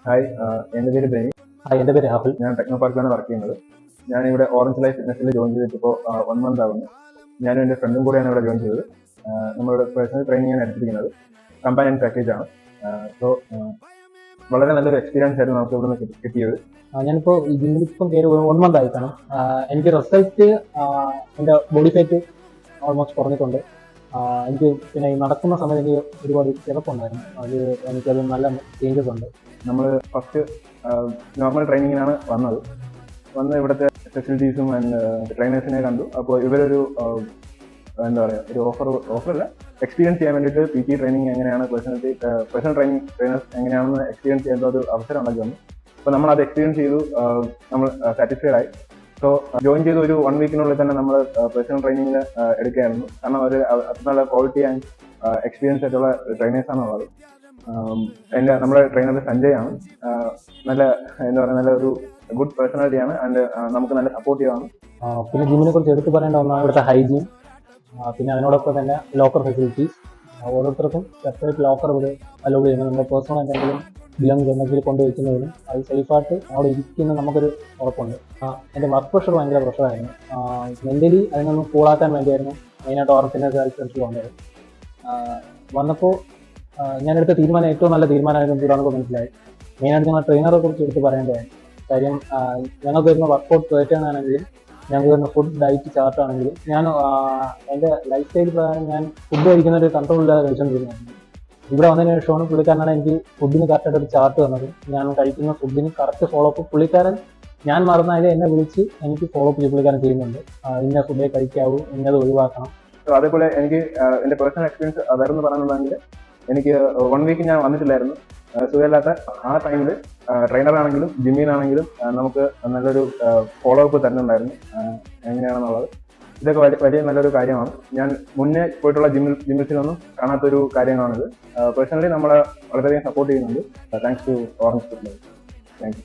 Hi, എൻ്റെ പേര് ബെനി. എൻ്റെ പേര് രാഹുൽ. ഞാൻ ടെക്നോ പാർക്കിലാണ് വർക്ക് ചെയ്യുന്നത്. ഞാനിവിടെ ഓറഞ്ച് ലൈഫ് ഫിറ്റ്നസിൽ ജോയിൻ ചെയ്തിട്ടിപ്പോൾ 1 month ആവുന്നു. ഞാനും എൻ്റെ ഫ്രണ്ടും കൂടെയാണ് ഇവിടെ ജോയിൻ ചെയ്തത്. നമ്മളുടെ പേഴ്സണൽ ട്രെയിനിങ് ആണ് എടുത്തിരിക്കുന്നത്. കമ്പാനിയൻ പാക്കേജ് ആണ്. സോ വളരെ നല്ലൊരു എക്സ്പീരിയൻസ് ആയിരുന്നു നമുക്ക് ഇവിടെ നിന്ന് കിട്ടിയത്. ഞാനിപ്പോൾ ഈ ജിമ്മിൽ ഇപ്പം കയറി 1 month ആയിട്ടാണ്. എനിക്ക് റിസൾട്ട് എൻ്റെ ബോഡി ഫാറ്റ് ഓൾമോസ്റ്റ് കുറഞ്ഞിട്ടുണ്ട്. എനിക്ക് പിന്നെ ഈ നടക്കുന്ന സമയത്ത് എനിക്ക് ഒരുപാട് കിടപ്പുണ്ടായിരുന്നു. എനിക്കത് നല്ല ചേഞ്ചസ് ഉണ്ട്. നമ്മൾ ഫസ്റ്റ് നോർമൽ ട്രെയിനിങ്ങിനാണ് വന്ന് ഇവിടുത്തെ ഫെസിലിറ്റീസും ആൻഡ് ട്രെയിനേഴ്സിനെ കണ്ടു. അപ്പോൾ ഇവരൊരു എന്താ പറയുക, ഒരു ഓഫറല്ല, എക്സ്പീരിയൻസ് ചെയ്യാൻ വേണ്ടിയിട്ട് PT ട്രെയിനിങ് എങ്ങനെയാണ്, പേഴ്സണൽ ട്രെയിനേഴ്സ് എങ്ങനെയാണെന്ന് എക്സ്പീരിയൻസ് ചെയ്യുന്ന ഒരു അവസരം ഉണ്ടാക്കി വന്നു. അപ്പോൾ നമ്മൾ അത് എക്സ്പീരിയൻസ് ചെയ്തു, നമ്മൾ സാറ്റിസ്ഫൈഡ് ആയി. സോ ജോയിൻ ചെയ്ത് ഒരു 1 weekനുള്ളിൽ തന്നെ നമ്മൾ പേഴ്സണൽ ട്രെയിനിങ്ങിന് എടുക്കുകയായിരുന്നു. കാരണം ഒരു നല്ല ക്വാളിറ്റി ആൻഡ് എക്സ്പീരിയൻസ് ആയിട്ടുള്ള ട്രെയിനേഴ്സാണ് ഉള്ളത്. നമ്മുടെ ട്രെയിനർ സഞ്ജയ് ആണ്. നല്ല എന്താ പറയുക, നല്ല ഒരു ഗുഡ് പേഴ്സണാലിറ്റിയാണ് ആൻഡ് നമുക്ക് നല്ല സപ്പോർട്ടീവ് ആണ്. പിന്നെ ജിമ്മിനെ കുറിച്ച് എടുത്തു പറയേണ്ട ഒന്നാണ് ഇവിടുത്തെ ഹൈജീൻ. പിന്നെ അതിനോടൊപ്പം തന്നെ ലോക്കർ ഫെസിലിറ്റീസ്. ഓരോരുത്തർക്കും സെപ്പറേറ്റ് ലോക്കർ ഇവിടെ അലോ ചെയ്യുന്നത്. നമ്മുടെ പേഴ്സണൽ എന്തെങ്കിലും ബിലോങ് എന്തെങ്കിലും കൊണ്ടുവയ്ക്കുന്നതിനും അത് സേഫായിട്ട് അവിടെ ഇരിക്കുന്ന നമുക്കൊരു ഉറപ്പുണ്ട്. എൻ്റെ വർക്ക് പ്രഷർ ഭയങ്കര പ്രഷറായിരുന്നു. മെൻ്റലി അതിനൊന്ന് കൂളാക്കാൻ വേണ്ടിയായിരുന്നു മെയിനായിട്ട് ഓർഗനൈസ് അനുസരിച്ച് വന്നത്. വന്നപ്പോൾ ഞാനെടുത്ത തീരുമാനം ഏറ്റവും നല്ല തീരുമാനമായിരുന്നു കൂടാനൊക്കെ മനസ്സിലായി. മെയിനായിട്ട് ഞങ്ങൾ ട്രെയിനറെ കുറിച്ച് എടുത്ത് പറയേണ്ടതാണ്. കാര്യം ഞങ്ങൾക്ക് വരുന്ന വർക്കൗട്ട് പാറ്റേൺ ആണെങ്കിലും ഞങ്ങൾക്ക് വരുന്ന ഫുഡ് ഡയറ്റ് ചാർട്ട് ആണെങ്കിലും ഞാൻ എൻ്റെ ലൈഫ് സ്റ്റൈൽ പ്രകാരം ഞാൻ ഫുഡ് കഴിക്കുന്ന ഒരു കൺട്രോളില്ലാതെ കഴിച്ചുകൊണ്ടിരുന്നതായിരുന്നു. ഇവിടെ വന്നതിന് ശേഷമാണ് പുള്ളിക്കാരനാണ് എനിക്ക് ഫുഡിന് കറക്റ്റായിട്ട് ഒരു ചാർട്ട് തന്നത്. ഞാൻ കഴിക്കുന്ന ഫുഡിന് കറക്റ്റ് ഫോളോ അപ്പ് പുള്ളിക്കാരൻ ഞാൻ മറന്നാലും എന്നെ വിളിച്ച് എനിക്ക് ഫോളോ അപ്പ് പുള്ളിക്കാരൻ ചെയ്യുന്നുണ്ട്. ഇന്ന ഫുഡേ കഴിക്കാവൂ, ഇന്നത് ഒഴിവാക്കണം. അതേപോലെ എനിക്ക് എൻ്റെ പേഴ്സണൽ എക്സ്പീരിയൻസ് വേറൊന്ന് പറയാനുള്ളതെങ്കിൽ, എനിക്ക് 1 week ഞാൻ വന്നിട്ടില്ലായിരുന്നു. സുഖമില്ലാത്ത ആ ടൈമിൽ ട്രെയിനറാണെങ്കിലും ജിമ്മിനാണെങ്കിലും നമുക്ക് നല്ലൊരു ഫോളോ അപ്പ് തരുന്നുണ്ടായിരുന്നു എങ്ങനെയാണെന്നുള്ളത്. ഇതൊക്കെ വലിയ നല്ലൊരു കാര്യമാണ്. ഞാൻ മുന്നേ പോയിട്ടുള്ള ജിമ്മിൽസിലൊന്നും കാണാത്തൊരു കാര്യമാണിത്. പേഴ്സണലി നമ്മളെ വളരെയധികം സപ്പോർട്ട് ചെയ്യുന്നുണ്ട്. Thanks to orange fitness. Thank U.